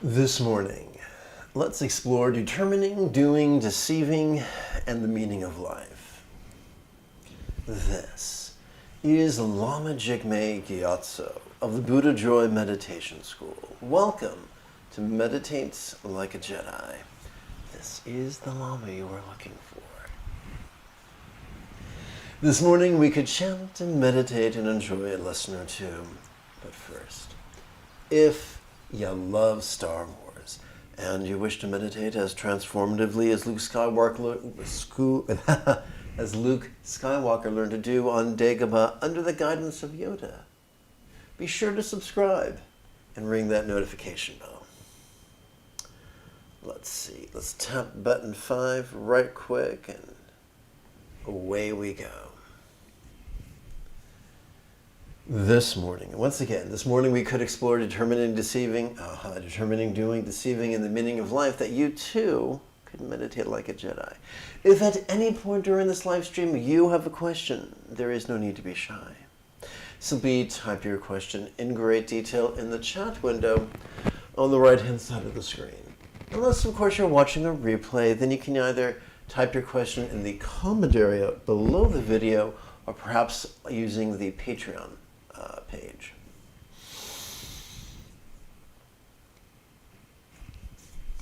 This morning, let's explore determining, doing, deceiving, and the meaning of life. This is Lama Jigme Gyatso of the Buddha Joy Meditation School. Welcome to Meditate Like a Jedi. This is the Lama you are looking for. This morning we could chant and meditate and enjoy a lesson or two. But first, if you love Star Wars and you wish to meditate as transformatively as Luke Skywalker learned to do on Dagobah under the guidance of Yoda, be sure to subscribe and ring that notification bell. Let's see, let's tap button 5 right quick and away we go. This morning, this morning we could explore determining, doing, deceiving, and the meaning of life, that you too could meditate like a Jedi. If at any point during this live stream you have a question, there is no need to be shy. Simply type your question in great detail in the chat window on the right-hand side of the screen. Unless, of course, you're watching a replay, then you can either type your question in the comment area below the video or perhaps using the Patreon page.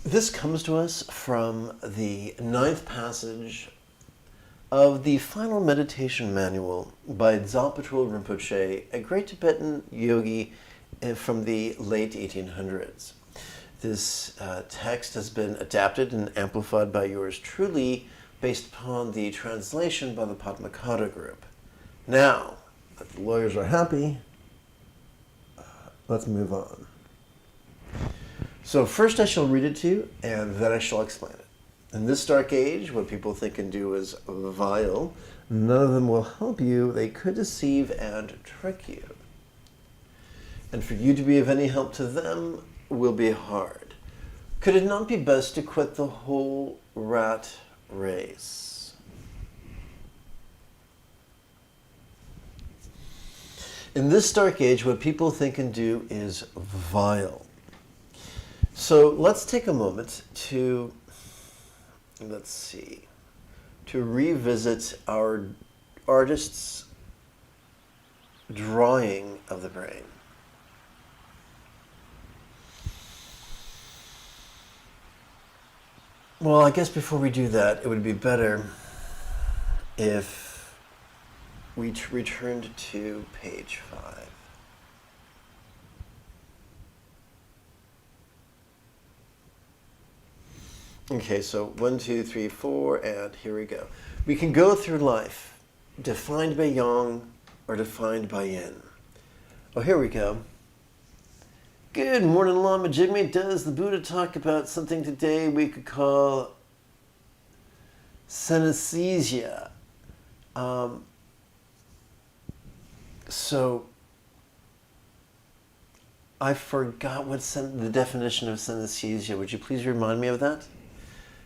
This comes to us from the 9th passage of the final meditation manual by Dzalpatul Rinpoche, a great Tibetan yogi from the late 1800s. This text has been adapted and amplified by yours truly based upon the translation by the Padmakara group. Now, that the lawyers are happy, let's move on. So first I shall read it to you, and then I shall explain it. In this dark age, what people think and do is vile. None of them will help you. They could deceive and trick you. And for you to be of any help to them will be hard. Could it not be best to quit the whole rat race? In this dark age, what people think and do is vile. So let's take a moment to, to revisit our artist's drawing of the brain. Well, I guess before we do that, it would be better if we returned to page 5. Okay, so 1, 2, 3, 4, and here we go. We can go through life defined by yang or defined by yin. Oh, here we go. Good morning, Lama Jigme. Does the Buddha talk about something today we could call synesthesia? So I forgot the definition of synesthesia. Would you please remind me of that?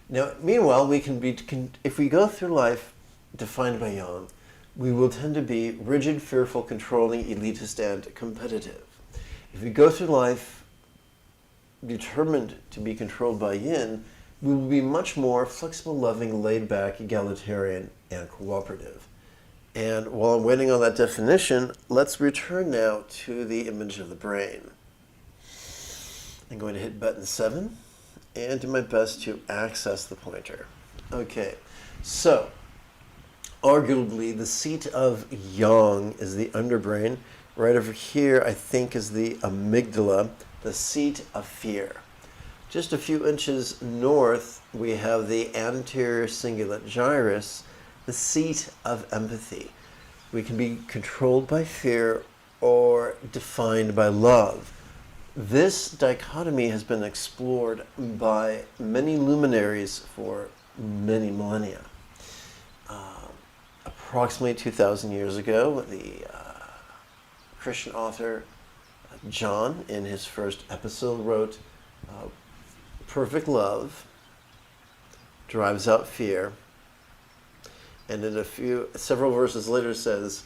Now, meanwhile, if we go through life defined by yang, we will tend to be rigid, fearful, controlling, elitist, and competitive. If we go through life determined to be controlled by yin, we will be much more flexible, loving, laid-back, egalitarian, and cooperative. And while I'm waiting on that definition, let's return now to the image of the brain. I'm going to hit button 7 and do my best to access the pointer. Okay, so arguably the seat of yang is the underbrain. Right over here, I think, is the amygdala, the seat of fear. Just a few inches north, we have the anterior cingulate gyrus, the seat of empathy. We can be controlled by fear or defined by love. This dichotomy has been explored by many luminaries for many millennia. Approximately 2,000 years ago, the Christian author John, in his first episode, wrote, perfect love drives out fear, and in several verses later says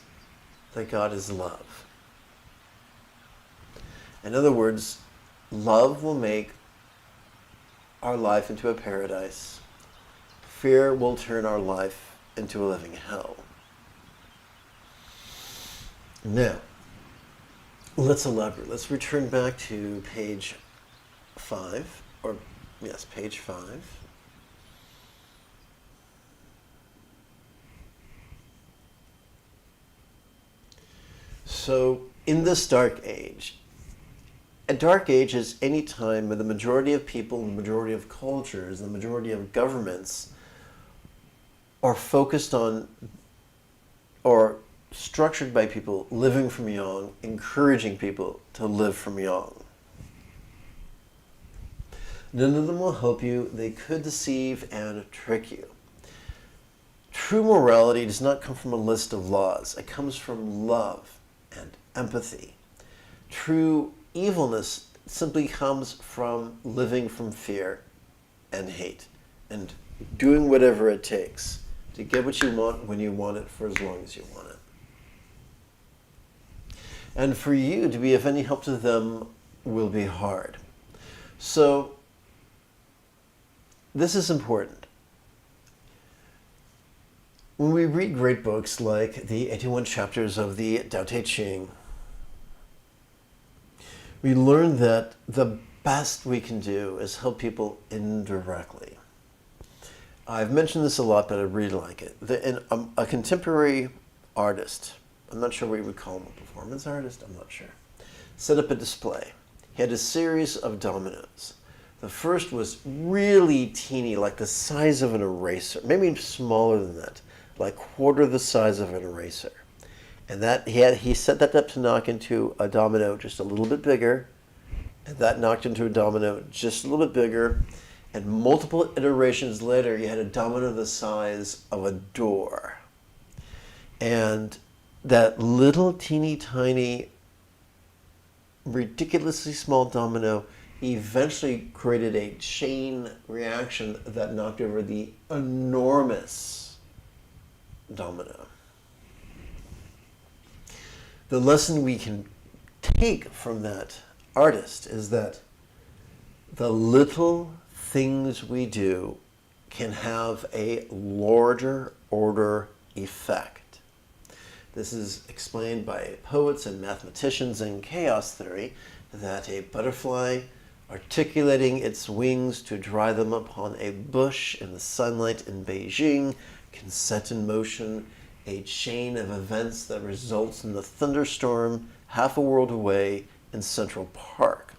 that God is love. In other words, love will make our life into a paradise. Fear will turn our life into a living hell. Now, let's elaborate. Let's return back to page 5, or yes, page 5. So, in this dark age, a dark age is any time when the majority of people, the majority of cultures, the majority of governments are focused on or structured by people living from young, encouraging people to live from young. None of them will help you. They could deceive and trick you. True morality does not come from a list of laws. It comes from love and empathy. True evilness simply comes from living from fear and hate and doing whatever it takes to get what you want when you want it for as long as you want it. And for you to be of any help to them will be hard. So this is important. When we read great books like the 81 chapters of the Tao Te Ching, we learn that the best we can do is help people indirectly. I've mentioned this a lot, but I really like it. A contemporary artist, I'm not sure what you would call him, a performance artist, I'm not sure, set up a display. He had a series of dominoes. The first was really teeny, like the size of an eraser, maybe smaller than that, like quarter the size of an eraser. And that he set that up to knock into a domino just a little bit bigger, and that knocked into a domino just a little bit bigger, and multiple iterations later, you had a domino the size of a door. And that little teeny tiny, ridiculously small domino eventually created a chain reaction that knocked over the enormous domino. The lesson we can take from that artist is that the little things we do can have a larger order effect. This is explained by poets and mathematicians in chaos theory, that a butterfly articulating its wings to dry them upon a bush in the sunlight in Beijing can set in motion a chain of events that results in the thunderstorm half a world away in Central Park.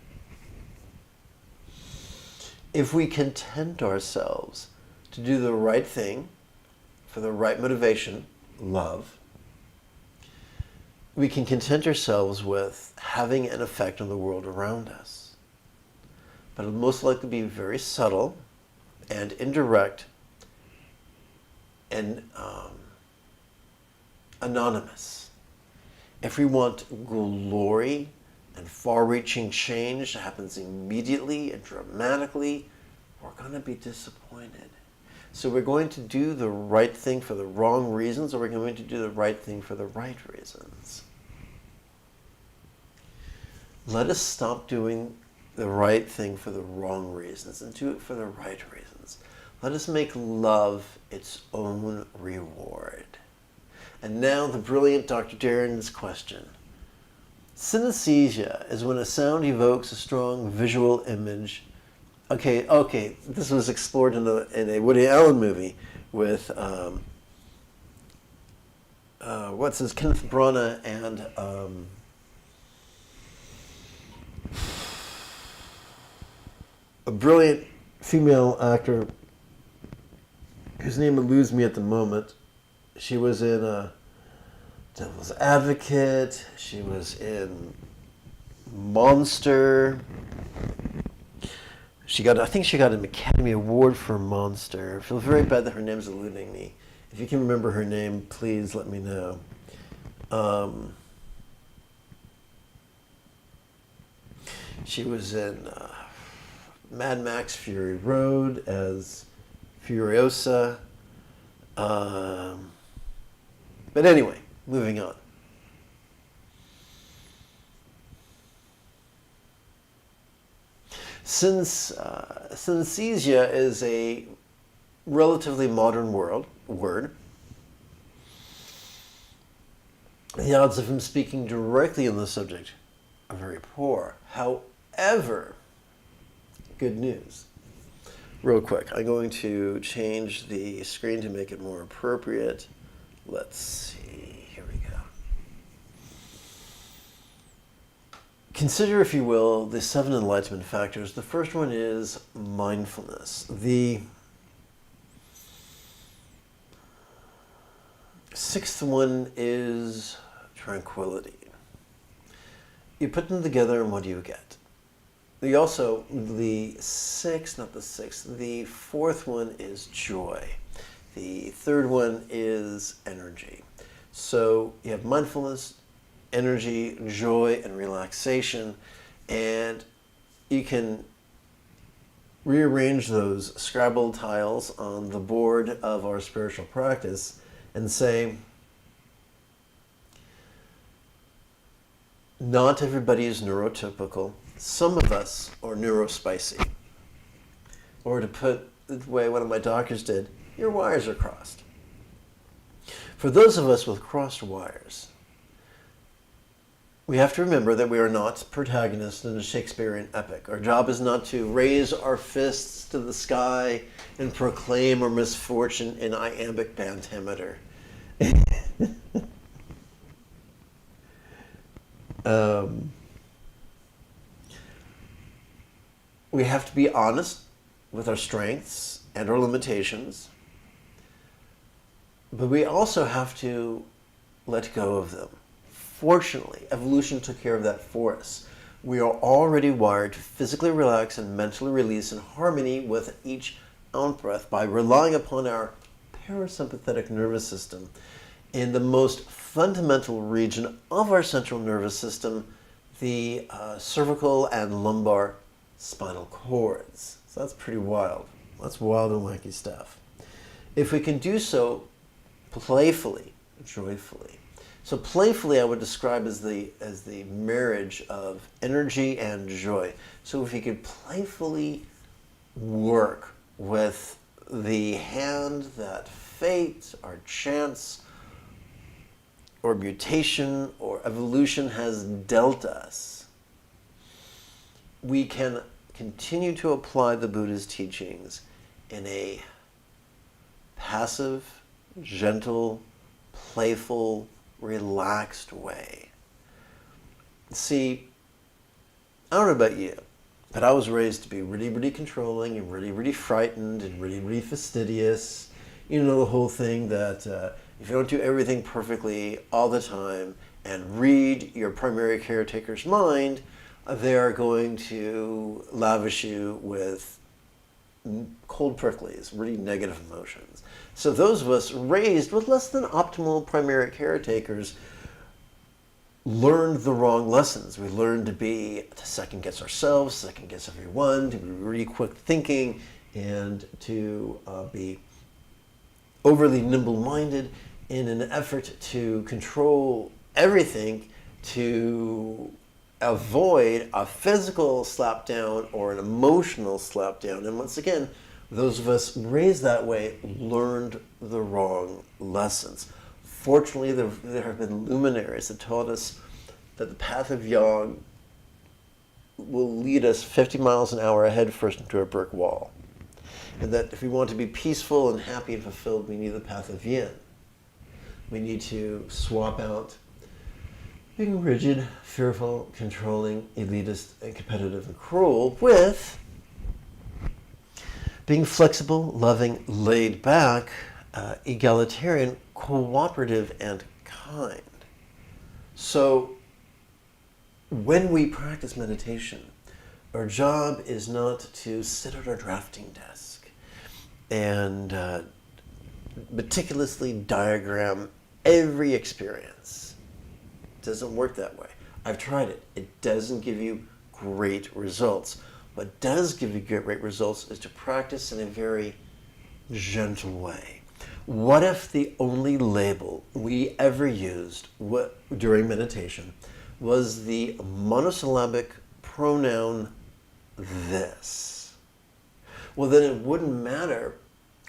If we content ourselves to do the right thing for the right motivation, love, we can content ourselves with having an effect on the world around us. But it'll most likely be very subtle and indirect and anonymous. If we want glory and far-reaching change that happens immediately and dramatically, we're going to be disappointed. So we're going to do the right thing for the wrong reasons, or we're going to do the right thing for the right reasons. Let us stop doing the right thing for the wrong reasons and do it for the right reasons. Let us make love its own reward. And now the brilliant Dr. Darren's question. Synesthesia is when a sound evokes a strong visual image. Okay, this was explored in a Woody Allen movie with Kenneth Branagh and a brilliant female actor whose name eludes me at the moment. She was in Devil's Advocate. She was in Monster. I think she got an Academy Award for Monster. I feel very bad that her name's eluding me. If you can remember her name, please let me know. She was in Mad Max Fury Road as Furiosa. But anyway, moving on. Since synesthesia is a relatively modern word, the odds of him speaking directly on the subject are very poor. However, good news. Real quick, I'm going to change the screen to make it more appropriate. Let's see, here we go. Consider, if you will, the 7 enlightenment factors. The first one is mindfulness. The 6th one is tranquility. You put them together and what do you get? The 4th one is joy. The 3rd one is energy. So you have mindfulness, energy, joy, and relaxation, and you can rearrange those Scrabble tiles on the board of our spiritual practice and say, not everybody is neurotypical. Some of us are neurospicy. Or to put it the way one of my doctors did, your wires are crossed. For those of us with crossed wires, we have to remember that we are not protagonists in a Shakespearean epic. Our job is not to raise our fists to the sky and proclaim our misfortune in iambic pentameter. We have to be honest with our strengths and our limitations, but we also have to let go of them. Fortunately, evolution took care of that for us. We are already wired to physically relax and mentally release in harmony with each out-breath by relying upon our parasympathetic nervous system in the most fundamental region of our central nervous system, the cervical and lumbar spinal cords. So that's pretty wild. That's wild and wacky stuff. If we can do so playfully, joyfully. So playfully I would describe as the marriage of energy and joy. So if you could playfully work with the hand that fate or chance or mutation or evolution has dealt us, we can continue to apply the Buddha's teachings in a passive, gentle, playful, relaxed way. See, I don't know about you, but I was raised to be really, really controlling and really, really frightened and really, really fastidious. You know, the whole thing that if you don't do everything perfectly all the time and read your primary caretaker's mind, they are going to lavish you with cold pricklies, really negative emotions. So those of us raised with less than optimal primary caretakers learned the wrong lessons. We learned to second guess ourselves, second guess everyone, to be really quick thinking, and to be overly nimble-minded in an effort to control everything, to avoid a physical slapdown or an emotional slapdown. And once again, those of us raised that way learned the wrong lessons. Fortunately, there have been luminaries that taught us that the path of yang will lead us 50 miles an hour ahead first into a brick wall. And that if we want to be peaceful and happy and fulfilled, we need the path of yin. We need to swap out being rigid, fearful, controlling, elitist, and competitive and cruel with being flexible, loving, laid back, egalitarian, cooperative, and kind. So when we practice meditation, our job is not to sit at our drafting desk and meticulously diagram every experience. It doesn't work that way. I've tried it. It doesn't give you great results. What does give you great results is to practice in a very gentle way. What if the only label we ever used during meditation was the monosyllabic pronoun this, well, then it wouldn't matter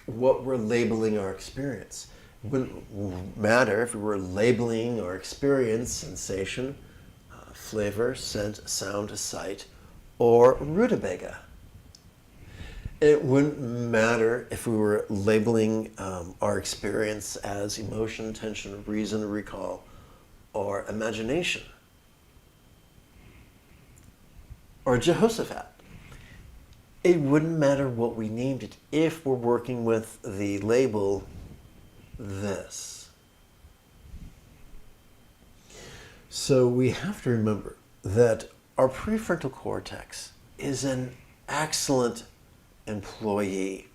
what we're labeling our experience. It wouldn't matter if we were labeling our experience, sensation, flavor, scent, sound, sight, or rutabaga. It wouldn't matter if we were labeling our experience as emotion, tension, reason, recall, or imagination, or Jehoshaphat. It wouldn't matter what we named it if we're working with the label this. So we have to remember that our prefrontal cortex is an excellent employee,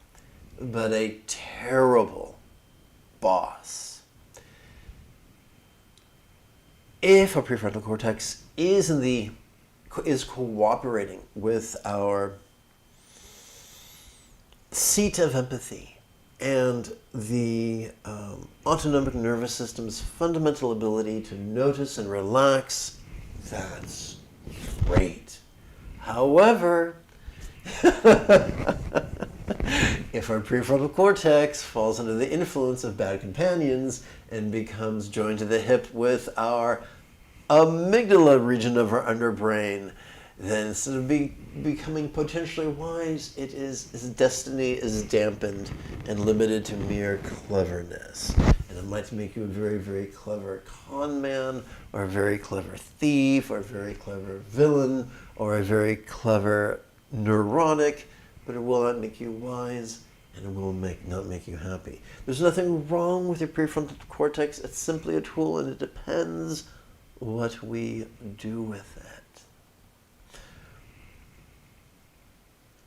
but a terrible boss. If our prefrontal cortex is cooperating with our seat of empathy and the autonomic nervous system's fundamental ability to notice and relax, that's great. However, if our prefrontal cortex falls under the influence of bad companions and becomes joined to the hip with our amygdala region of our underbrain, then instead of becoming potentially wise, its destiny is dampened and limited to mere cleverness. And it might make you a very, very clever con man, or a very clever thief, or a very clever villain, or a very clever neurotic, but it will not make you wise, and it will not make you happy. There's nothing wrong with your prefrontal cortex. It's simply a tool, and it depends what we do with it.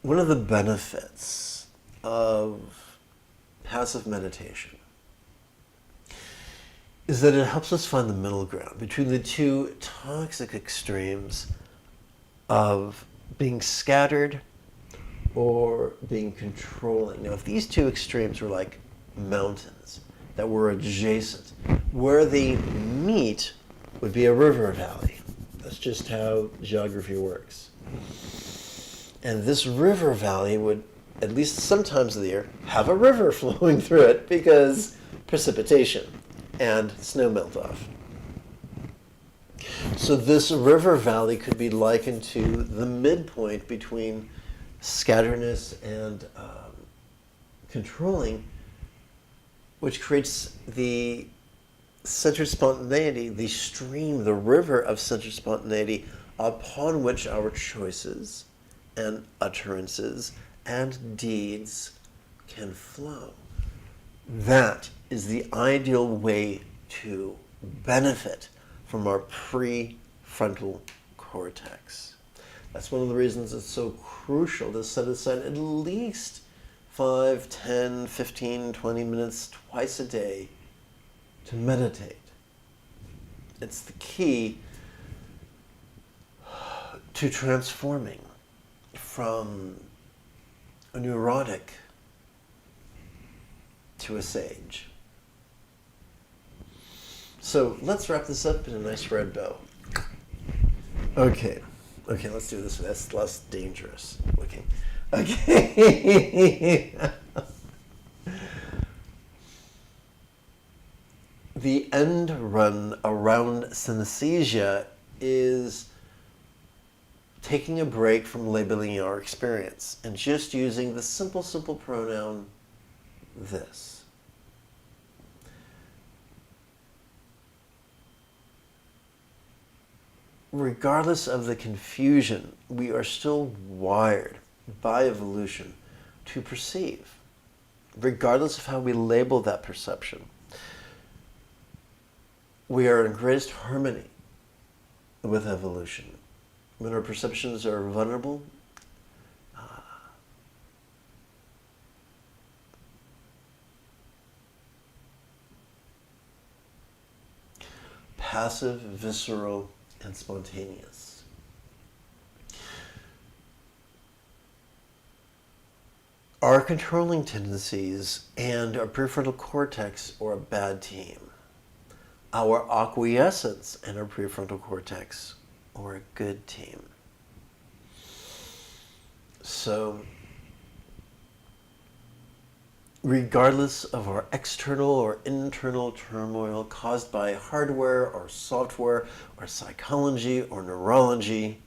One of the benefits of passive meditation is that it helps us find the middle ground between the two toxic extremes of being scattered or being controlling. Now, if these two extremes were like mountains that were adjacent, where they meet would be a river valley. That's just how geography works. And this river valley would, at least sometimes of the year, have a river flowing through it because precipitation and snow melt off. So this river valley could be likened to the midpoint between scatteredness and controlling, which creates the centered spontaneity, the stream, the river of centered spontaneity upon which our choices and utterances and deeds can flow. That is the ideal way to benefit from our prefrontal cortex. That's one of the reasons it's so crucial to set aside at least 5, 10, 15, 20 minutes twice a day to meditate. It's the key to transforming from a neurotic to a sage. So let's wrap this up in a nice red bow. Okay, let's do this. That's less dangerous looking. Okay. The end run around synesthesia is taking a break from labeling our experience and just using the simple pronoun this. Regardless of the confusion, we are still wired by evolution to perceive, regardless of how we label that perception. We are in greatest harmony with evolution. When our perceptions are vulnerable, passive, visceral, and spontaneous. Our controlling tendencies and our prefrontal cortex are a bad team. Our acquiescence and our prefrontal cortex are a good team. So, regardless of our external or internal turmoil caused by hardware or software or psychology or neurology,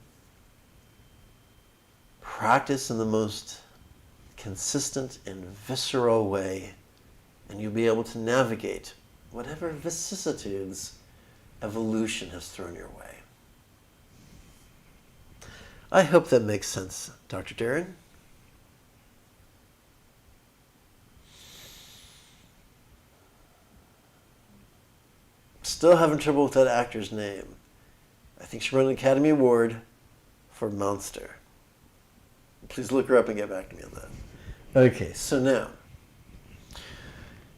practice in the most consistent and visceral way, and you'll be able to navigate whatever vicissitudes evolution has thrown your way. I hope that makes sense, Dr. Darren. Still having trouble with that actor's name. I think she won an Academy Award for Monster. Please look her up and get back to me on that. Okay, so now,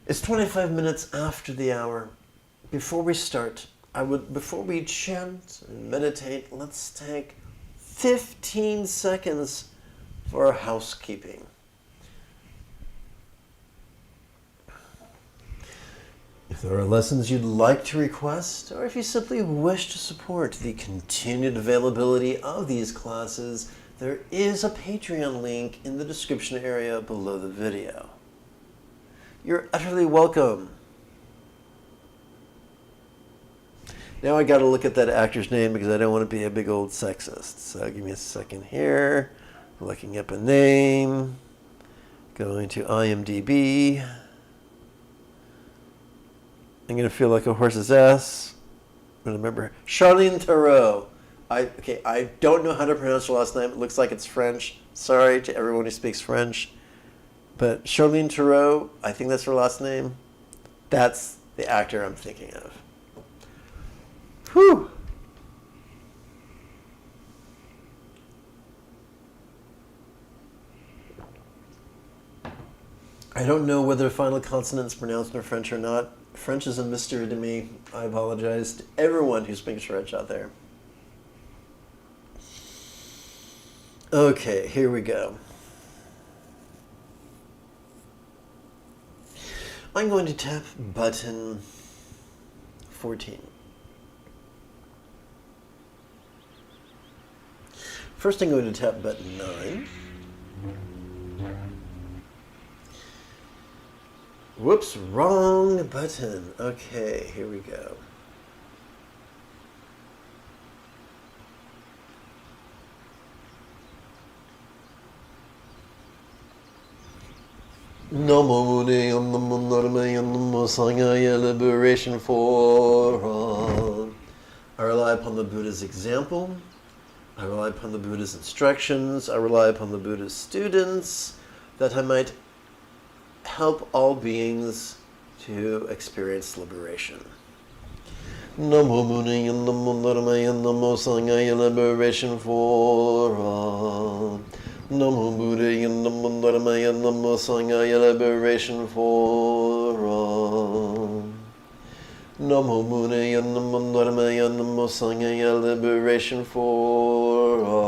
it's 25 minutes after the hour. Before we start, before we chant and meditate, let's take 15 seconds for housekeeping. If there are lessons you'd like to request, or if you simply wish to support the continued availability of these classes, there is a Patreon link in the description area below the video. You're utterly welcome. Now I gotta look at that actor's name because I don't want to be a big old sexist. So give me a second here. Looking up a name. Going to IMDb. I'm going to feel like a horse's ass. I'm going to remember. Charlene Theroux. I don't know how to pronounce her last name. It looks like it's French. Sorry to everyone who speaks French. But Charlene Theroux, I think that's her last name. That's the actor I'm thinking of. Whew. I don't know whether final consonant's pronounced in French or not. French is a mystery to me. I apologize to everyone who speaks French out there. Okay, here we go. I'm going to tap button 14. First I'm going to tap button 9. Whoops, wrong button. Okay, here we go. Liberation Forum. I rely upon the Buddha's example. I rely upon the Buddha's instructions. I rely upon the Buddha's students that I might help all beings to experience liberation. Namo Muni and Namo Dharma and Namo Sangha Liberation Forum. Namo Buddha and Namo Dharma and Namo Sangha Liberation Forum. Namo Muni and Namo Dharma and Namo Sangha Liberation Forum.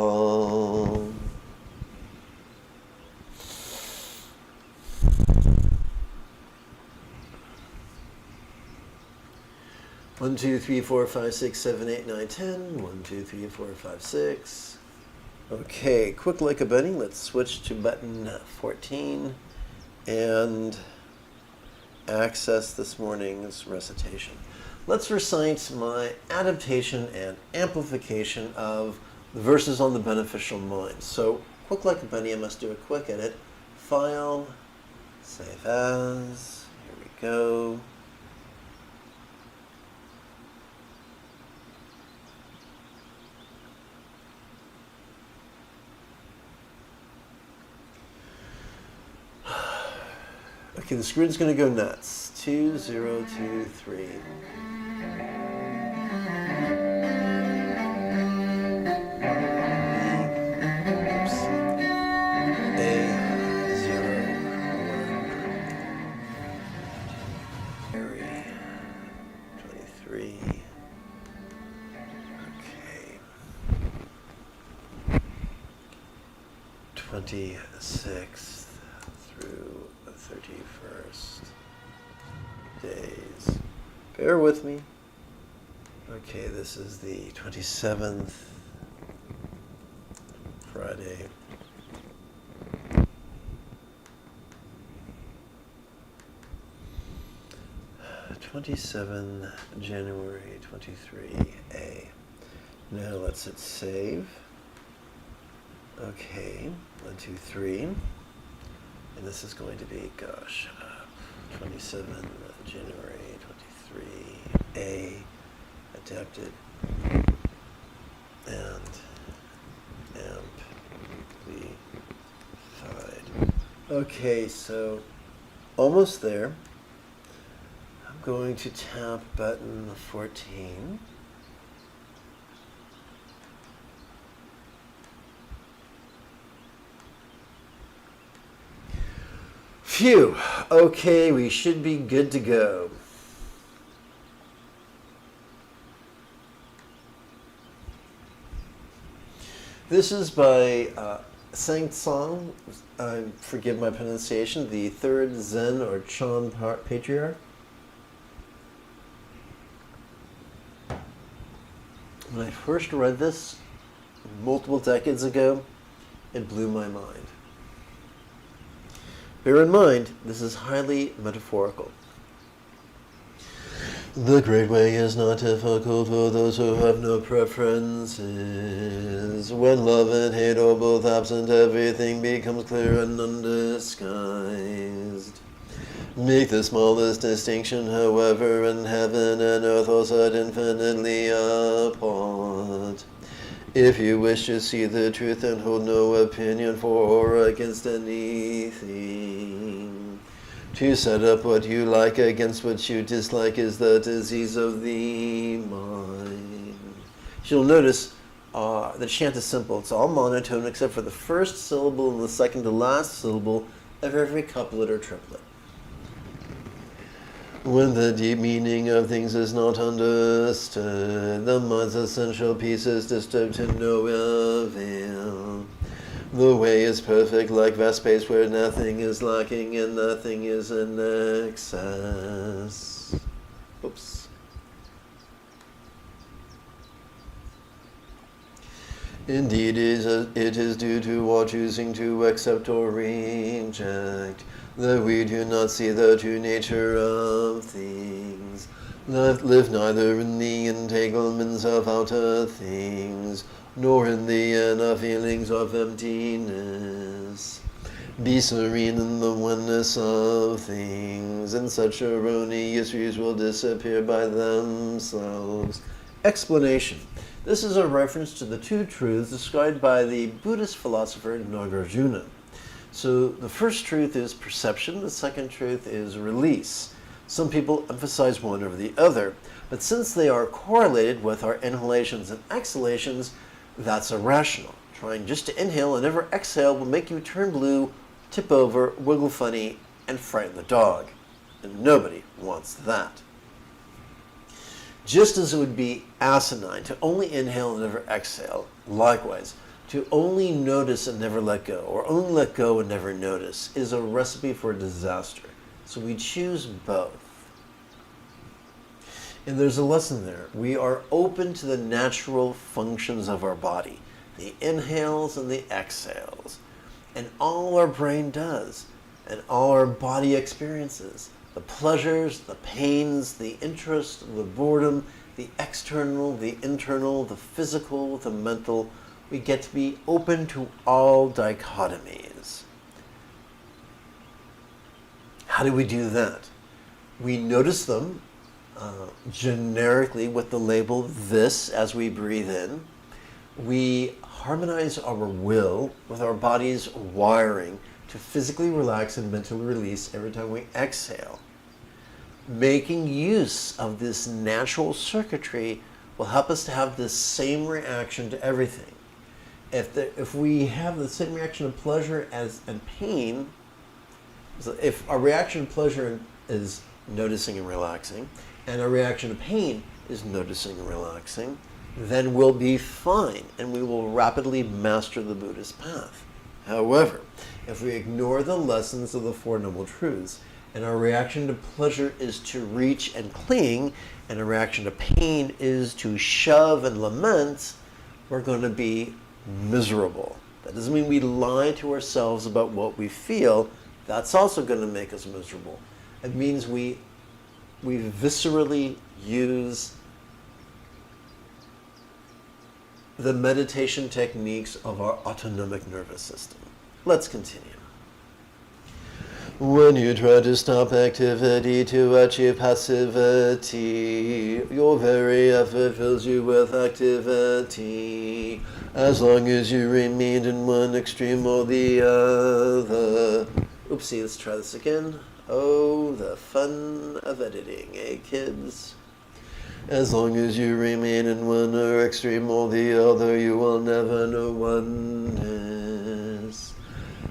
1, 2, 3, 4, 5, 6, 7, 8, 9, 10. 1, 2, 3, 4, 5, 6. Okay, quick like a bunny. Let's switch to button 14 and access this morning's recitation. Let's recite my adaptation and amplification of the verses on the beneficial mind. So, quick like a bunny, I must do a quick edit. File, save as, here we go. Okay, the screen's going to go nuts. 2, 0, 2, 3. Oops. A, 0, 1. Carry. 23. Okay. 26th through 31st days. Bear with me. Okay, this is the 27th, Friday. 27 January 23A. Now let's hit save. Okay, 1, 2, 3. And this is going to be, 27 January 23A, adapted and amplified. Okay, so almost there. I'm going to tap button 14. Phew. Okay, we should be good to go. This is by Chanting, forgive my pronunciation, the third Zen or Chan patriarch. When I first read this multiple decades ago, it blew my mind. Bear in mind, this is highly metaphorical. The great way is not difficult for those who have no preferences. When love and hate are both absent, everything becomes clear and undisguised. Make the smallest distinction, however, and heaven and earth are set infinitely apart. If you wish to see the truth and hold no opinion for or against anything, to set up what you like against what you dislike is the disease of the mind. You'll notice the chant is simple. It's all monotone except for the first syllable and the second to last syllable of every couplet or triplet. When the deep meaning of things is not understood, the mind's essential peace is disturbed to no avail. The way is perfect like vast space where nothing is lacking and nothing is in excess. Oops. Indeed, it is due to our choosing to accept or reject that we do not see the true nature of things. Live neither in the entanglements of outer things, nor in the inner feelings of emptiness. Be serene in the oneness of things, and such erroneous views will disappear by themselves. Explanation. This is a reference to the two truths described by the Buddhist philosopher Nagarjuna. So the first truth is perception, the second truth is release. Some people emphasize one over the other, but since they are correlated with our inhalations and exhalations, that's irrational. Trying just to inhale and never exhale will make you turn blue, tip over, wiggle funny, and frighten the dog. And nobody wants that. Just as it would be asinine to only inhale and never exhale, likewise, to only notice and never let go, or only let go and never notice, is a recipe for disaster. So we choose both. And there's a lesson there. We are open to the natural functions of our body, the inhales and the exhales, and all our brain does, and all our body experiences, the pleasures, the pains, the interest, the boredom, the external, the internal, the physical, the mental. We get to be open to all dichotomies. How do we do that? We notice them generically with the label this as we breathe in. We harmonize our will with our body's wiring to physically relax and mentally release every time we exhale. Making use of this natural circuitry will help us to have this same reaction to everything. If we have the same reaction of pleasure and pain, so if our reaction to pleasure is noticing and relaxing, and our reaction to pain is noticing and relaxing, then we'll be fine, and we will rapidly master the Buddhist path. However, if we ignore the lessons of the Four Noble Truths, and our reaction to pleasure is to reach and cling, and our reaction to pain is to shove and lament, we're going to be miserable. That doesn't mean we lie to ourselves about what we feel. That's also going to make us miserable. It means we we viscerally use the meditation techniques of our autonomic nervous system. Let's continue. When you try to stop activity to achieve passivity, your very effort fills you with activity. As long as you remain in one extreme or the other. Oopsie, let's try this again. Oh, the fun of editing, eh, kids? As long as you remain in one extreme or the other, you will never know oneness.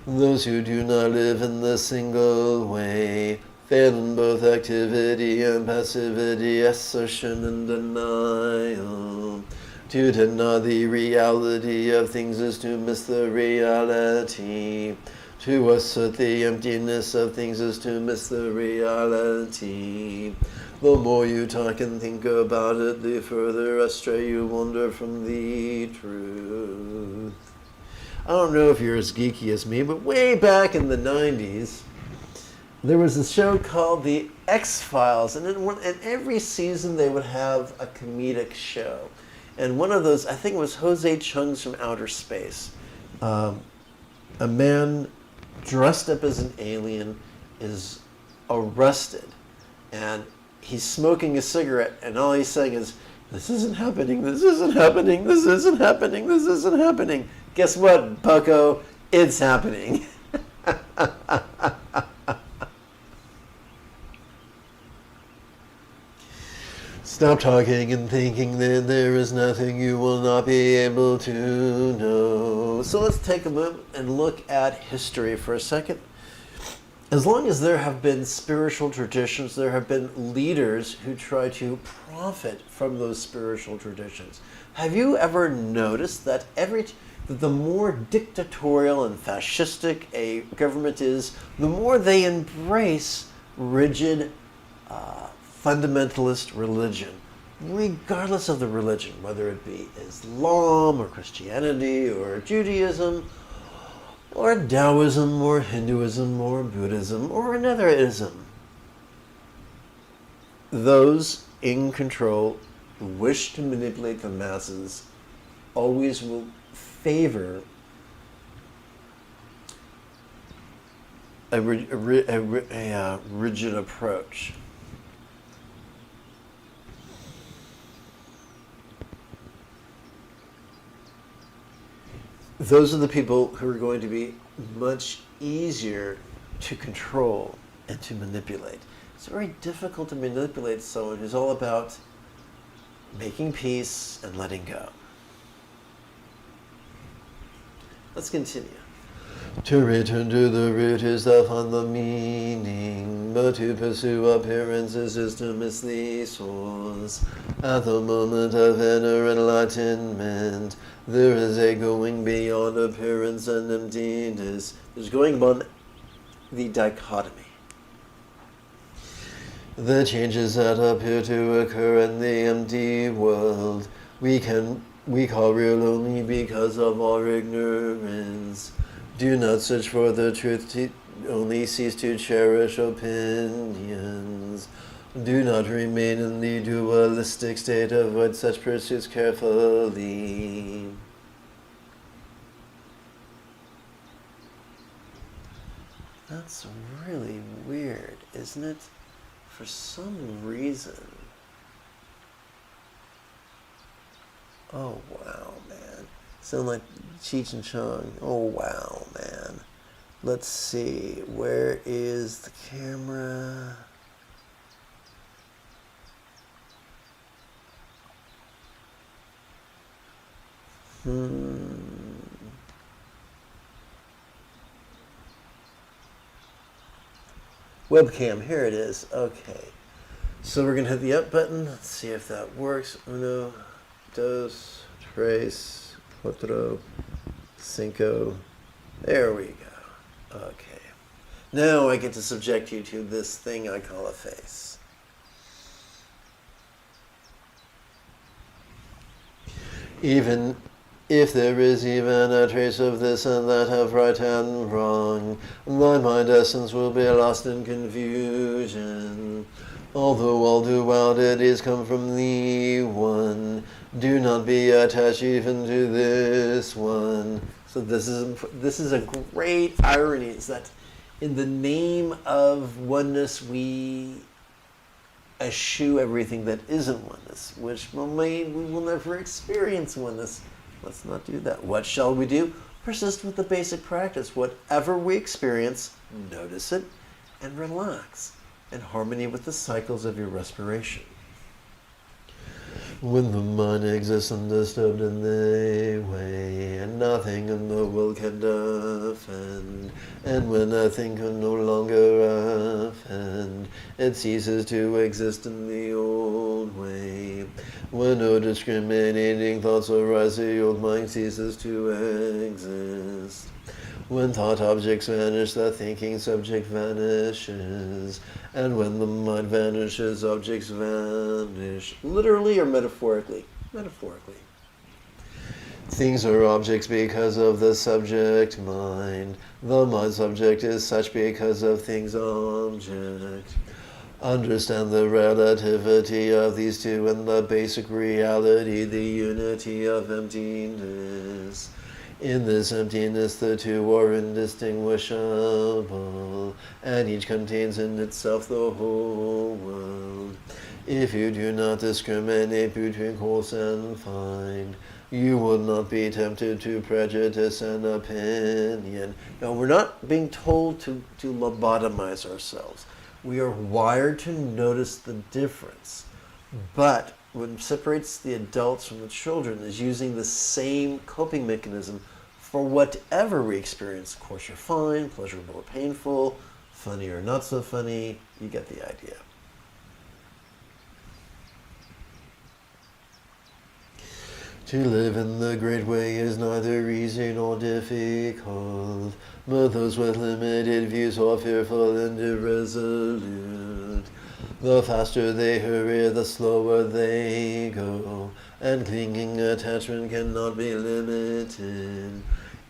Those who do not live in the single way fail in both activity and passivity, assertion and denial. To deny the reality of things is to miss the reality. To assert the emptiness of things is to miss the reality. The more you talk and think about it, the further astray you wander from the truth. I don't know if you're as geeky as me, but way back in the 90s, there was a show called The X-Files, and in every season they would have a comedic show. And one of those, I think it was Jose Chung's from Outer Space. A man dressed up as an alien is arrested, and he's smoking a cigarette, and all he's saying is, "This isn't happening, this isn't happening, this isn't happening, this isn't happening." Guess what, bucko? It's happening. Stop talking and thinking that there is nothing you will not be able to know. So let's take a moment and look at history for a second. As long as there have been spiritual traditions, there have been leaders who try to profit from those spiritual traditions. Have you ever noticed that the more dictatorial and fascistic a government is, the more they embrace rigid, fundamentalist religion, regardless of the religion, whether it be Islam or Christianity or Judaism or Taoism or Hinduism or Buddhism or another ism. Those in control who wish to manipulate the masses always will favor a rigid approach. Those are the people who are going to be much easier to control and to manipulate. It's very difficult to manipulate someone who's all about making peace and letting go. Let's continue. To return to the root is to find the meaning, but to pursue appearances is to miss the source. At the moment of inner enlightenment, there is a going beyond appearance and emptiness. There's going beyond the dichotomy. The changes that appear to occur in the empty world, we call real only because of our ignorance. Do not search for the truth, only cease to cherish opinions. Do not remain in the dualistic state, avoid such pursuits carefully. That's really weird, isn't it? For some reason. Oh wow, man. Sound like Cheech and Chong. Oh wow, man. Let's see. Where is the camera? Webcam, here it is. Okay. So we're going to hit the up button. Let's see if that works. Uno, dos, tres, cuatro, cinco. There we go. Okay. Now I get to subject you to this thing I call a face. Even if there is even a trace of this and that of right and wrong, thy mind essence will be lost in confusion. Although all dualities come from the one, do not be attached even to this one. So this is a great irony, is that in the name of oneness we eschew everything that isn't oneness, which we will never experience oneness. Let's not do that. What shall we do? Persist with the basic practice. Whatever we experience, notice it and relax, in harmony with the cycles of your respiration. When the mind exists undisturbed in the way, and nothing in the world can offend, and when nothing can no longer offend, it ceases to exist in the old way. When no discriminating thoughts arise, the old mind ceases to exist. When thought objects vanish, the thinking subject vanishes. And when the mind vanishes, objects vanish. Literally or metaphorically? Metaphorically. Things are objects because of the subject mind. The mind subject is such because of things object. Understand the relativity of these two and the basic reality, the unity of emptiness. In this emptiness, the two are indistinguishable, and each contains in itself the whole world. If you do not discriminate between coarse and fine, you will not be tempted to prejudice and opinion. Now, we're not being told to lobotomize ourselves. We are wired to notice the difference. But what separates the adults from the children is using the same coping mechanism for whatever we experience. Coarse or fine, pleasurable or painful, funny or not so funny. You get the idea. To live in the great way is neither easy nor difficult, but those with limited views are fearful and irresolute. The faster they hurry, the slower they go, and clinging attachment cannot be limited.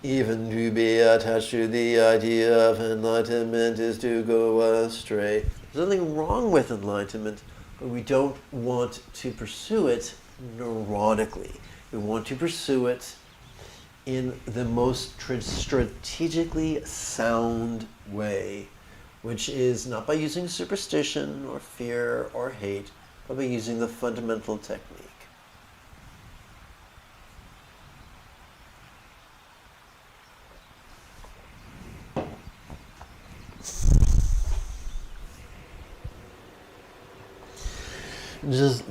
Even to be attached to the idea of enlightenment is to go astray. There's nothing wrong with enlightenment, but we don't want to pursue it neurotically. We want to pursue it in the most strategically sound way, which is not by using superstition or fear or hate, but by using the fundamental technique.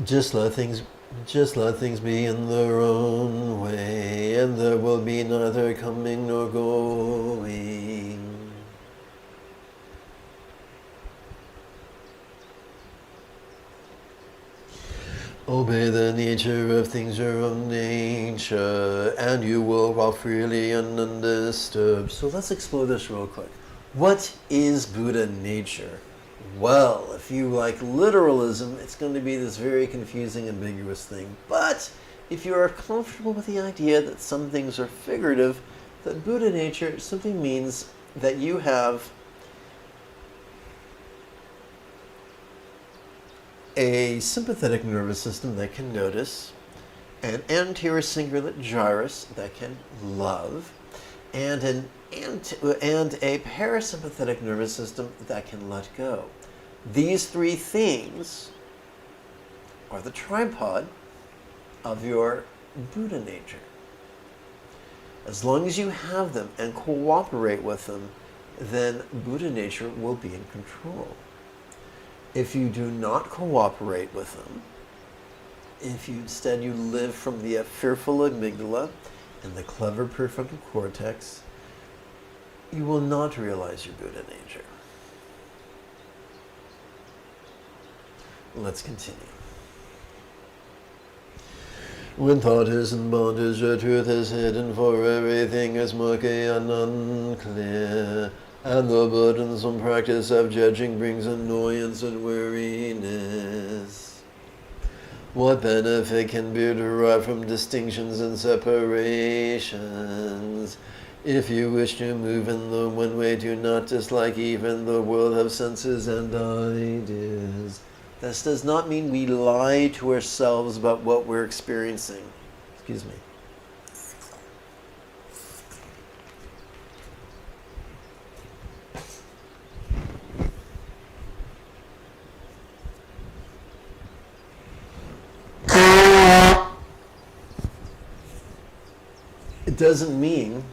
Just let things be in their own way, and there will be neither coming nor going. Obey the nature of things, your own nature, and you will walk freely and undisturbed. So let's explore this real quick. What is Buddha nature? Well, if you like literalism, it's going to be this very confusing, ambiguous thing. But if you are comfortable with the idea that some things are figurative, that Buddha nature simply means that you have a sympathetic nervous system that can notice, an anterior cingulate gyrus that can love, and a parasympathetic nervous system that can let go. These three things are the tripod of your Buddha nature. As long as you have them and cooperate with them, then Buddha nature will be in control. If you do not cooperate with them, if you instead you live from the fearful amygdala and the clever prefrontal cortex, you will not realize your Buddha nature. Let's continue. When thought is in bondage, the truth is hidden, for everything is murky and unclear, and the burdensome practice of judging brings annoyance and weariness. What benefit can be derived from distinctions and separations? If you wish to move in the one way, do not dislike even the world of senses and ideas. This does not mean we lie to ourselves about what we're experiencing. Excuse me. It doesn't mean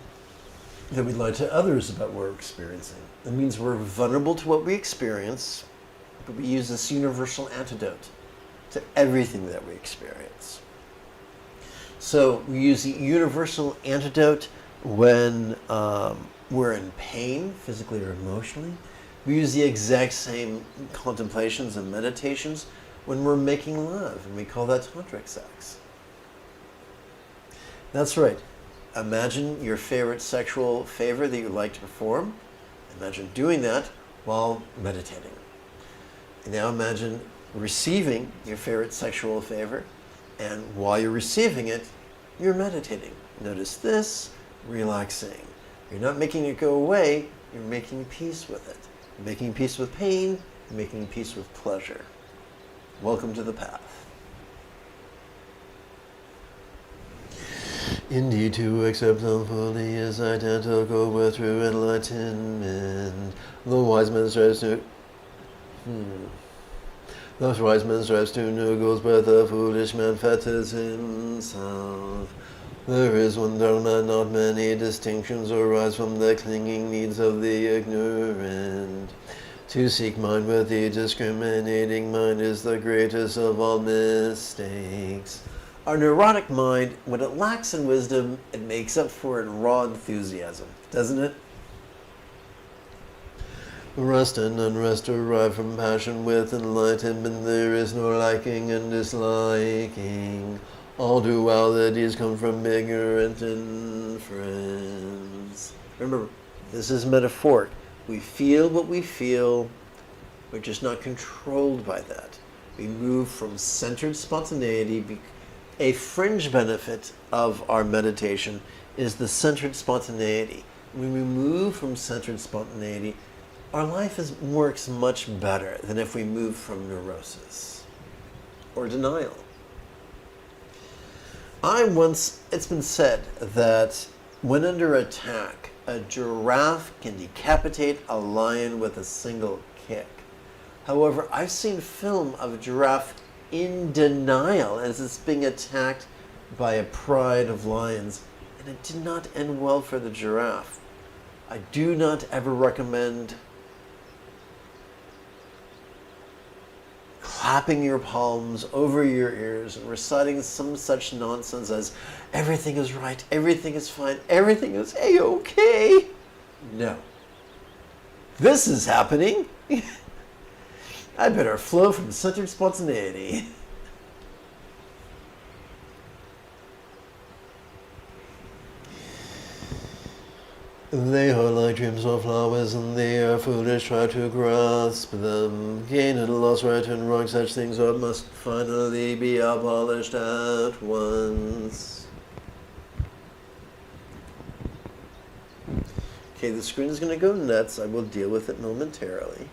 that we lie to others about what we're experiencing. It means we're vulnerable to what we experience, but we use this universal antidote to everything that we experience. So we use the universal antidote when we're in pain, physically or emotionally. We use the exact same contemplations and meditations when we're making love, and we call that tantric sex. That's right. Imagine your favorite sexual favor that you like to perform. Imagine doing that while meditating. And now imagine receiving your favorite sexual favor, and while you're receiving it, you're meditating. Notice this, relaxing. You're not making it go away, you're making peace with it. You're making peace with pain, you're making peace with pleasure. Welcome to the path. Indeed, to accept them fully is identical with true enlightenment. The wise man strives to know goals, but the foolish man fetters himself. There is one dharma, not many distinctions arise from the clinging needs of the ignorant. To seek mind with the discriminating mind is the greatest of all mistakes. Our neurotic mind, when it lacks in wisdom, it makes up for it in raw enthusiasm, doesn't it? Rest and unrest derive from passion. With enlightenment there is no liking and disliking. All dualities come from ignorant inference. Remember, this is metaphoric. We feel what we feel, we're just not controlled by that. We move from centered spontaneity. A fringe benefit of our meditation is the centered spontaneity. When we move from centered spontaneity, our life works much better than if we move from neurosis or denial. It's been said that when under attack, a giraffe can decapitate a lion with a single kick. However, I've seen film of a giraffe in denial as it's being attacked by a pride of lions, and it did not end well for the giraffe. I do not ever recommend clapping your palms over your ears and reciting some such nonsense as everything is right, everything is fine, everything is a-okay. No. This is happening. I better flow from centered spontaneity. They are like dreams or flowers, and they are foolish, try to grasp them. Gain and loss, right and wrong, such things must finally be abolished at once. Okay, the screen is going to go nuts. I will deal with it momentarily.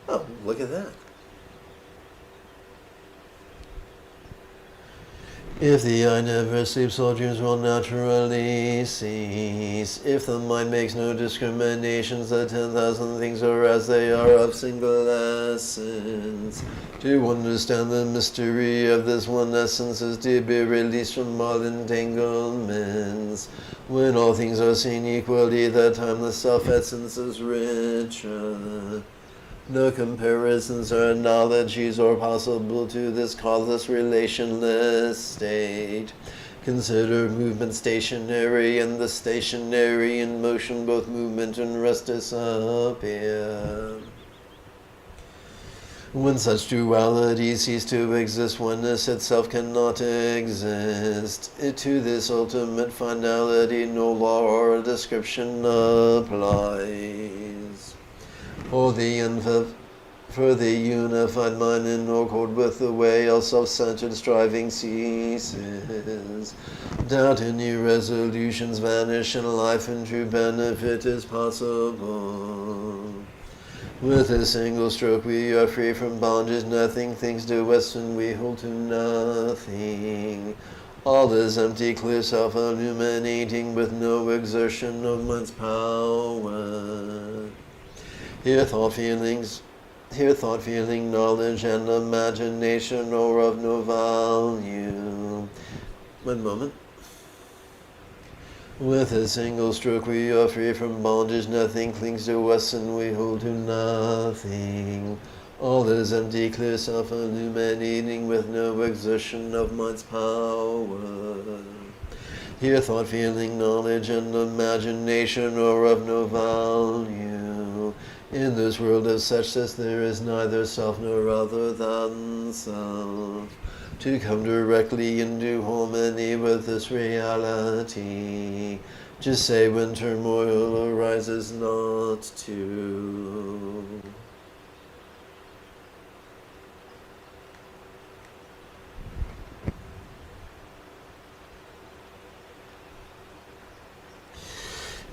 Oh, look at that. If the eye never sleeps, all dreams will naturally cease. If the mind makes no discriminations, the 10,000 things are as they are of single essence. To understand the mystery of this one essence is to be released from all entanglements. When all things are seen equally, the timeless self-essence is richer. No comparisons or analogies are possible to this causeless, relationless state. Consider movement stationary, and the stationary in motion, both movement and rest disappear. When such dualities cease to exist, oneness itself cannot exist. To this ultimate finality, no law or description applies. For the For the unified mind in accord with the way all self-centered striving ceases. Doubt and new resolutions vanish, and life and true benefit is possible. With a single stroke we are free from bondage, nothing things do us and we hold to nothing. All is empty, clear, self-illuminating with no exertion of mind's power. Here thought, feeling, knowledge, and imagination are of no value. One moment. With a single stroke we are free from bondage, nothing clings to us and we hold to nothing. All is empty, clear, self-illuminating with no exertion of mind's power. Here thought, feeling, knowledge, and imagination are of no value. In this world of suchness there is neither self nor other than self. To come directly into harmony with this reality, just say when turmoil arises not to.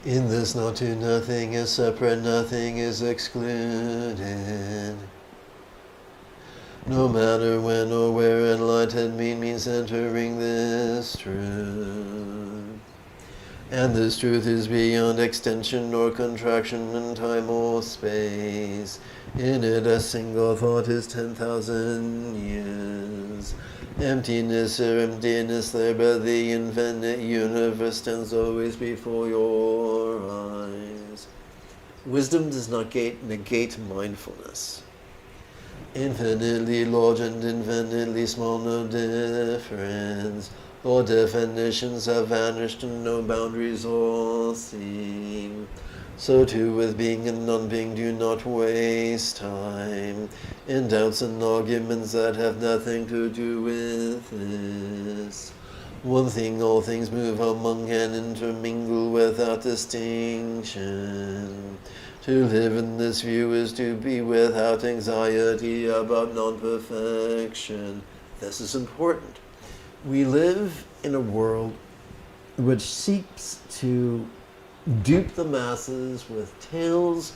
In this not to, nothing is separate, nothing is excluded. No matter when or where enlightened means entering this truth. And this truth is beyond extension or contraction in time or space. In it a single thought is 10,000 years. Emptiness or emptiness there, but the infinite universe stands always before your eyes. Wisdom does not negate mindfulness. Infinitely large and infinitely small, no difference. All definitions have vanished and no boundaries are seen. So too with being and non-being, do not waste time in doubts and arguments that have nothing to do with this. One thing, all things move among and intermingle without distinction. To live in this view is to be without anxiety about non-perfection. This is important. We live in a world which seeks to dupe the masses with tales,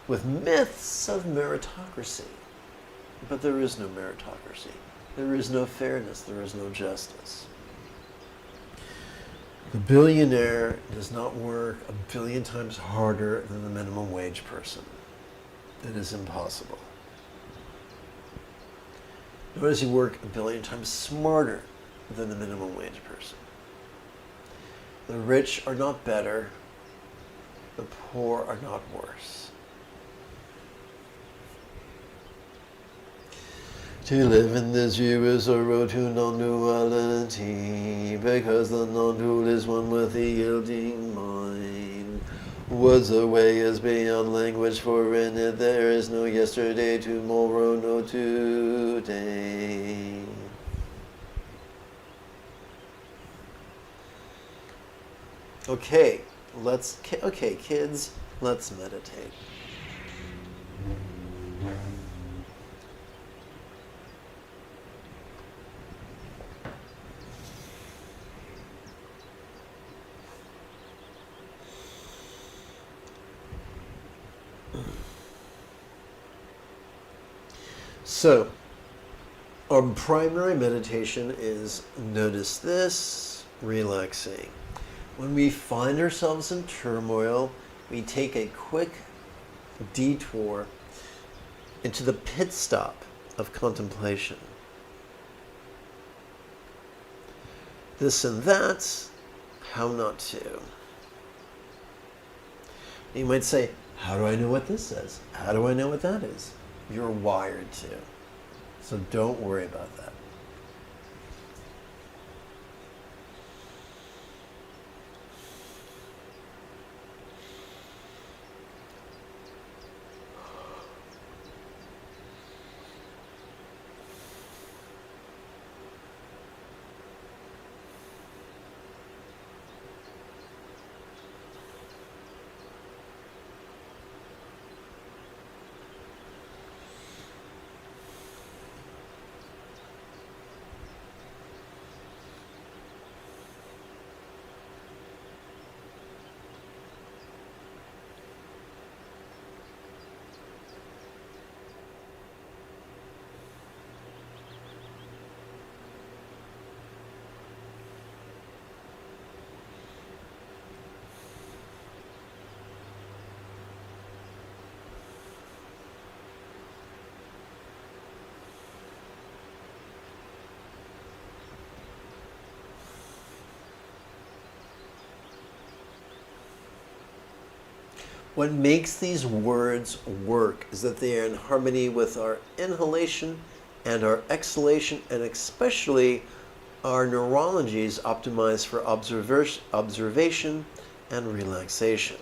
with myths of meritocracy. But there is no meritocracy. There is no fairness. There is no justice. The billionaire does not work 1 billion times harder than the minimum wage person. It is impossible. Nor does he work 1 billion times smarter than the minimum wage person. The rich are not better. The poor are not worse. To live in this view is a road to non-duality, because the non-dual is one with the yielding mind. Words the way is beyond language, for in it there is no yesterday, tomorrow, no today. Okay, kids, let's meditate. So, our primary meditation is notice this, relaxing. When we find ourselves in turmoil, we take a quick detour into the pit stop of contemplation. This and that, how not to. You might say, how do I know what this is? How do I know what that is? You're wired to. So don't worry about that. What makes these words work is that they are in harmony with our inhalation and our exhalation, and especially our neurology is optimized for observation and relaxation.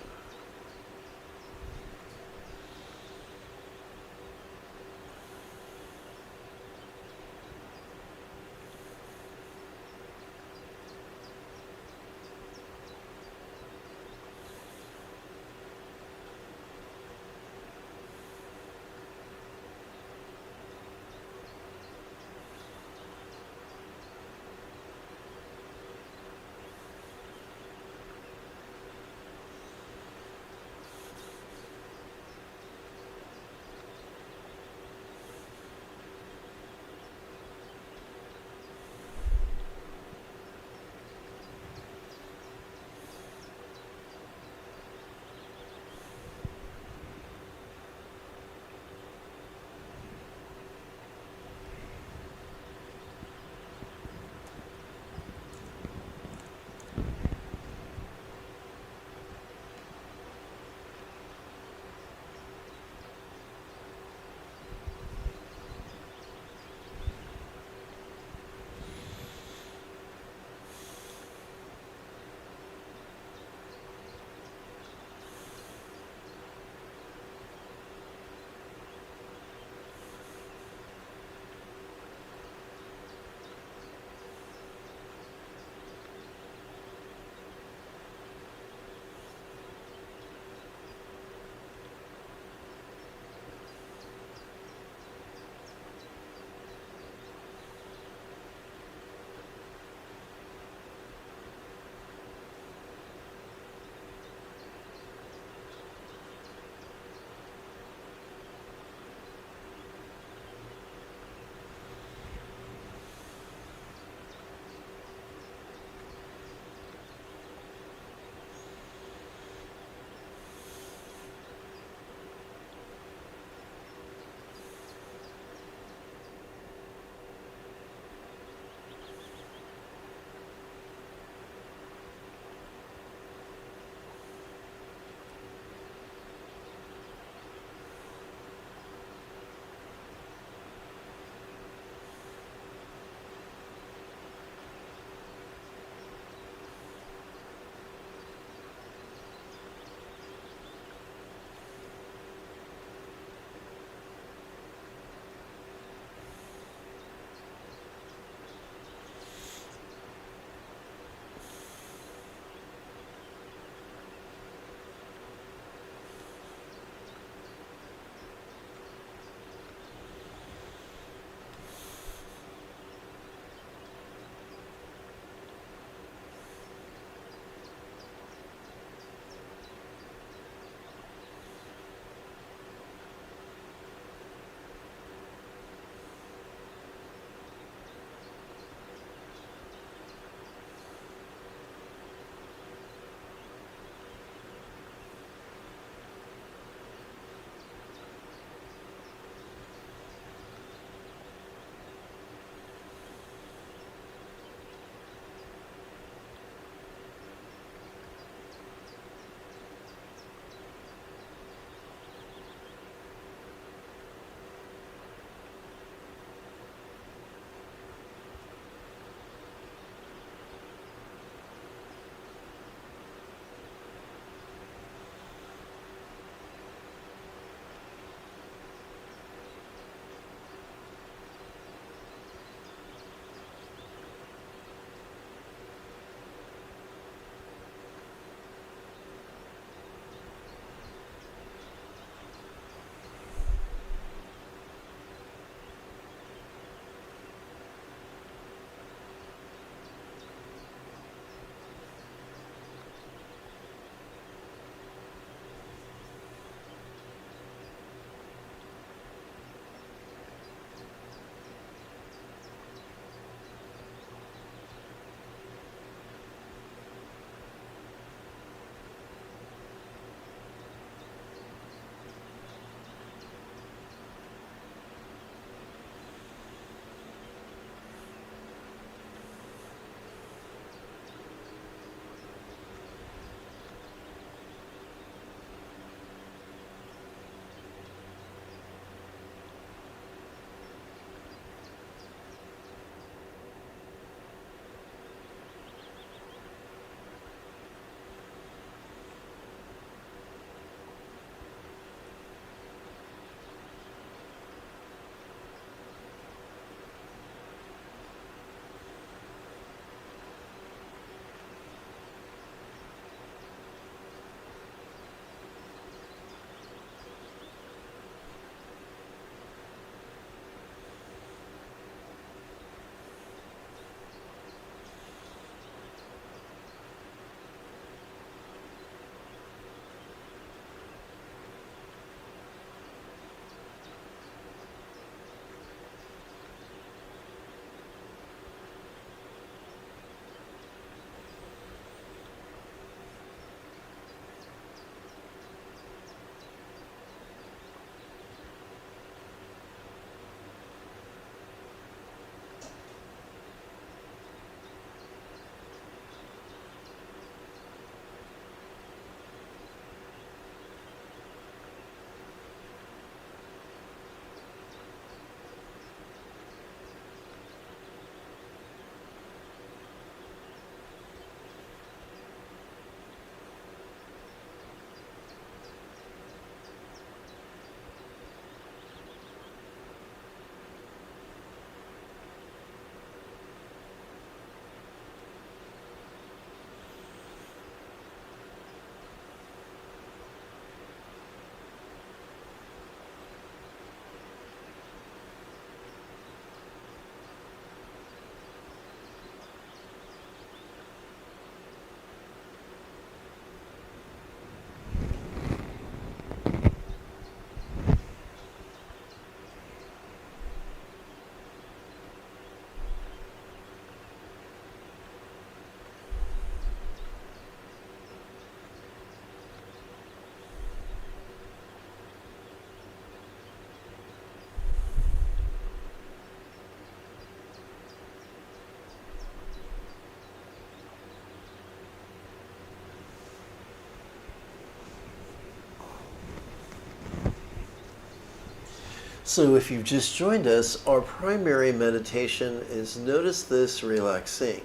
So if you've just joined us, our primary meditation is notice this relaxing.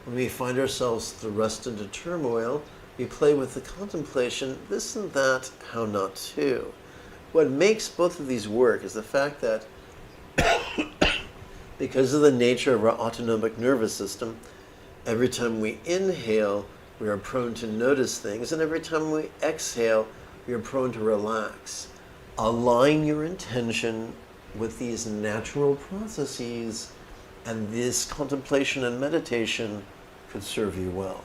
When we find ourselves thrust into turmoil, we play with the contemplation, this and that, how not to. What makes both of these work is the fact that because of the nature of our autonomic nervous system, every time we inhale, we are prone to notice things, and every time we exhale, we are prone to relax. Align your intention with these natural processes, and this contemplation and meditation could serve you well.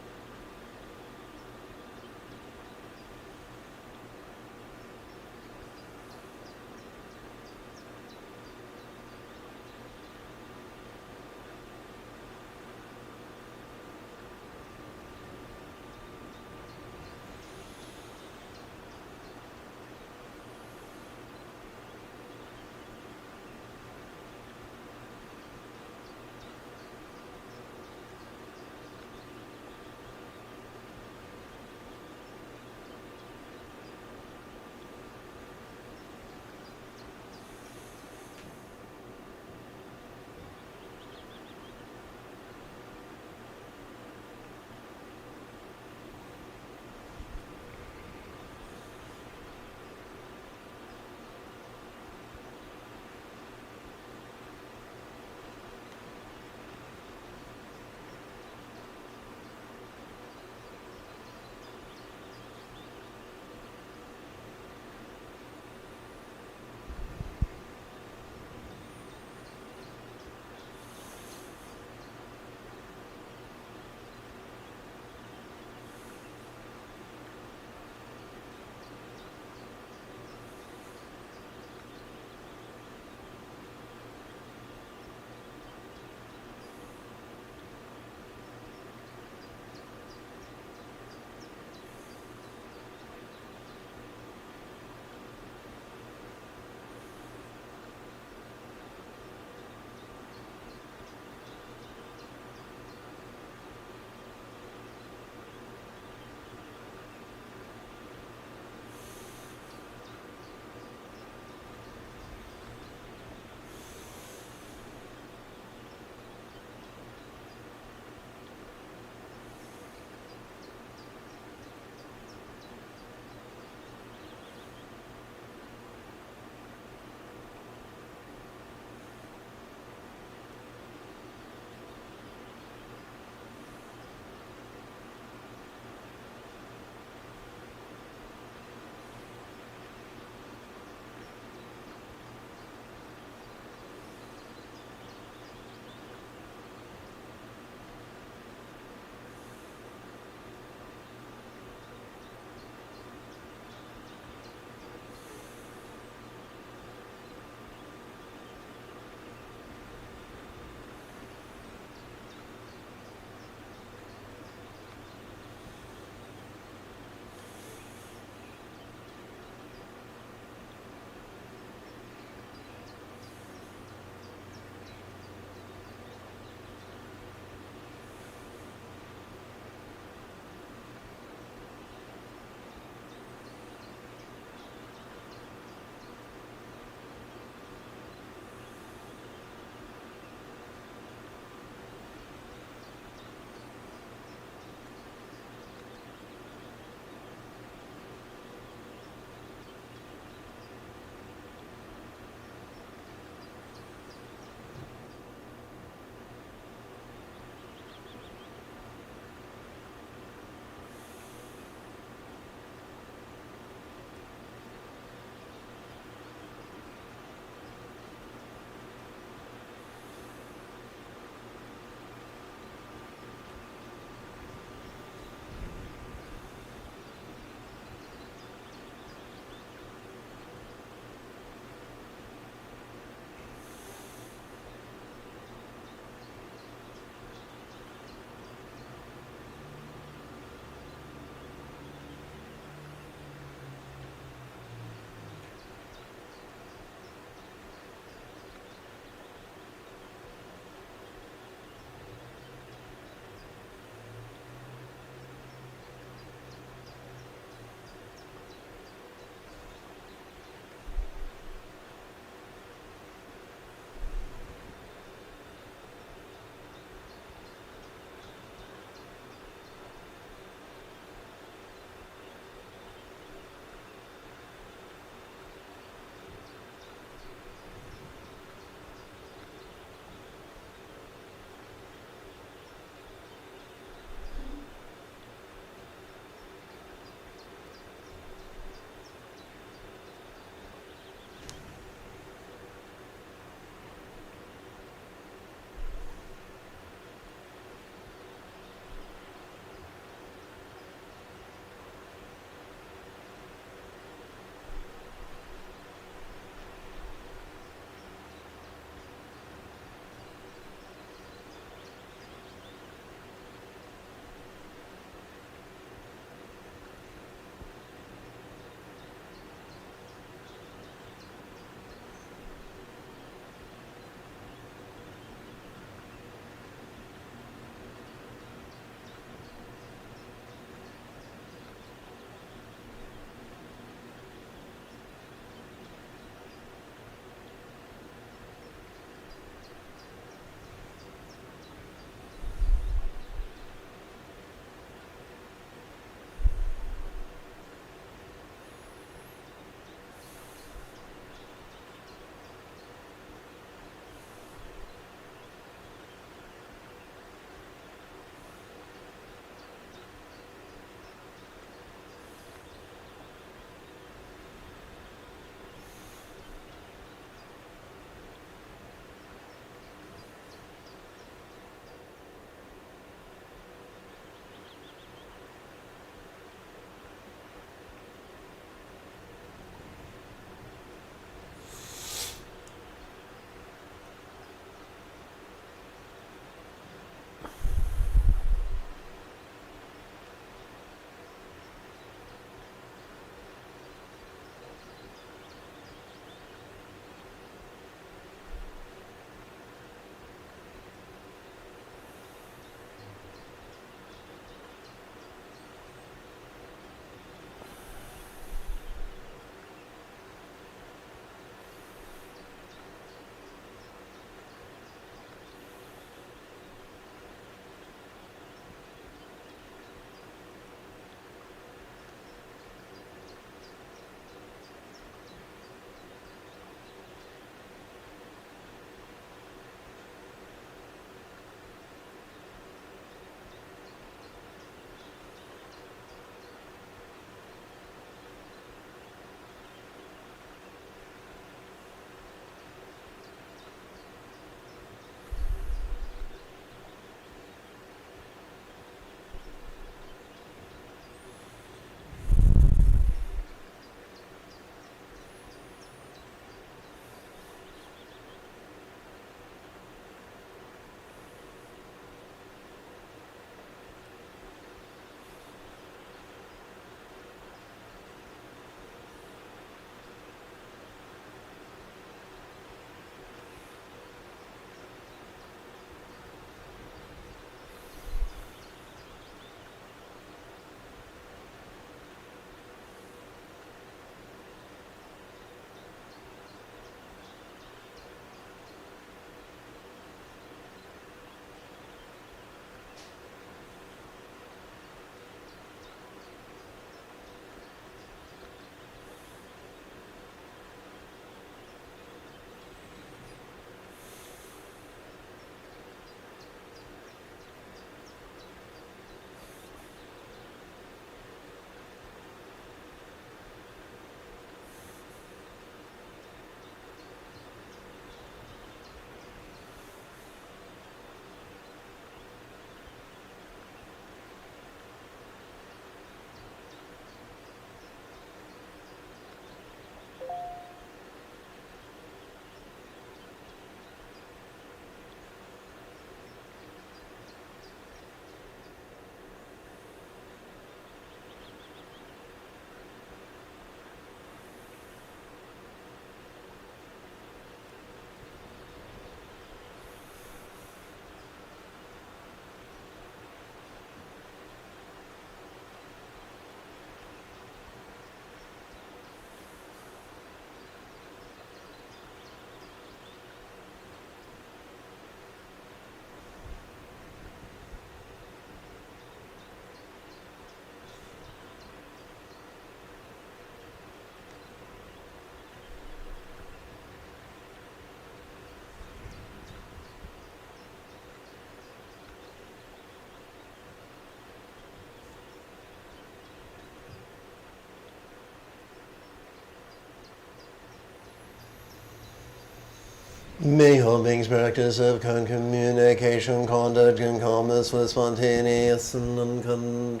May all beings practice of kind communication, conduct, and calmness with spontaneous and uncontrived.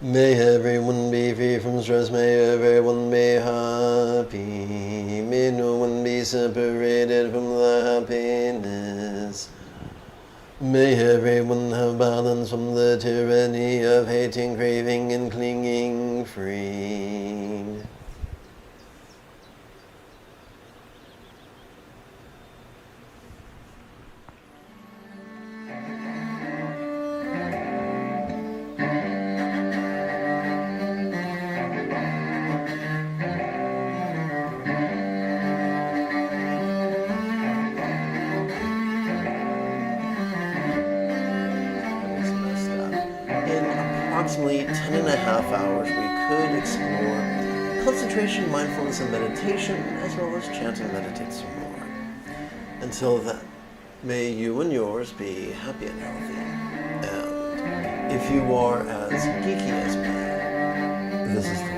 May everyone be free from stress, may everyone be happy, may no one be separated from the happiness. May everyone have balance from the tyranny of hating, craving, and clinging free. Approximately 10.5 hours, we could explore concentration, mindfulness, and meditation, as well as chant and meditate some more. Until then, may you and yours be happy and healthy. And if you are as geeky as me, this is the